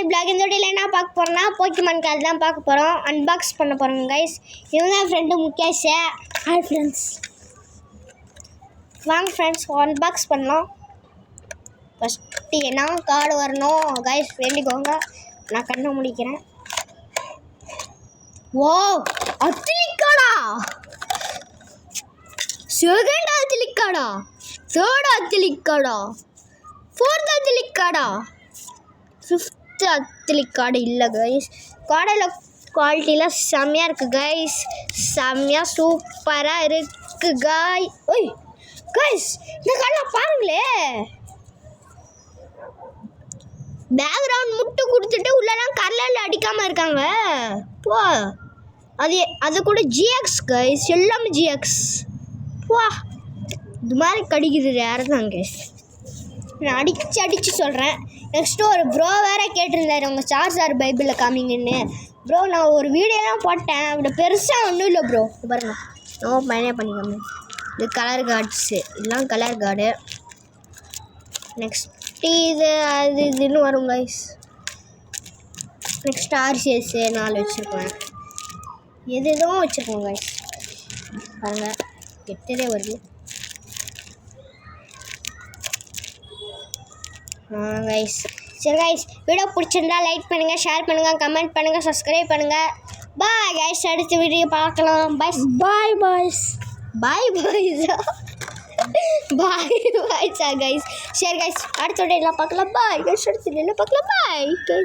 vlog இந்த வீடியோல என்ன பார்க்க போறோம்னா போக்கிமான் கார்டு தான் பார்க்க போறோம். அன்பாக்ஸ் பண்ண போறோம் गाइस. இவங்க ஃப்ரெண்ட் முகேஷ். Hi friends. வாங்க फ्रेंड्स அன்பாக்ஸ் பண்ணலாம். ஃபர்ஸ்ட் என்ன கார்டு வரணும் गाइस வேண்டிக்கோங்க. நான் கண்ணை மூடிக்கிறேன். வாவ் அத்லிக் கார்டா. செகண்ட் அத்லிக் கார்டா. தேர்ட் அத்லிக் கார்டா. फोर्थ अथलिक कार्डा फिफ्थ अथलिक कार्ड इल्ल गाइस कार्डல குவாலிட்டில செமையா இருக்கு गाइस செமையா சூப்பரா இருக்கு ஓய் गाइस இந்த கார்டை பாருங்களே பேக்ரவுண்ட் முட்டு கொடுத்துட்டு உள்ளலாம் கல்லல அடிக்காம இருக்காங்க போ அது கூட GX गाइस எல்லாமே GX போ இது மாதிரி கடிக்குது யார தான் गाइस நான் அடிச்சு சொல்கிறேன். நெக்ஸ்ட்டு ஒரு ப்ரோ வேறு கேட்டிருந்தாரு உங்கள் சார்ஜர் பைபிளில் காமிங்கன்னு. ப்ரோ நான் ஒரு வீடியோலாம் போட்டேன் அப்படி பெருசாக ஒன்றும் இல்லை ப்ரோ பாருங்க நோ பயனே பண்ணிக்காம இது கலர் கார்ட்ஸு இதெல்லாம் கலர் கார்டு. நெக்ஸ்ட்டு இது அது இதுன்னு வரும் கைஸ். நெக்ஸ்ட் RCS 4 வச்சுருக்கேன். எதுவும் வச்சுருக்கோம் கைஸ் பாருங்கள் கெட்டதே வருது. गाइस சரி गाइस வீடியோ பிடிச்சிருந்தா லைக் பண்ணுங்க ஷேர் பண்ணுங்க கமெண்ட் பண்ணுங்க சப்ஸ்கிரைப் பண்ணுங்க பை गाइस அடுத்த வீடியோ பார்க்கலாம் பை பாய்ஸ் பை गाइस சரி गाइस அடுத்த வீடியோல பார்க்கலாம் பை गाइस அடுத்த வீடியோல பார்க்கலாம் பை गाइस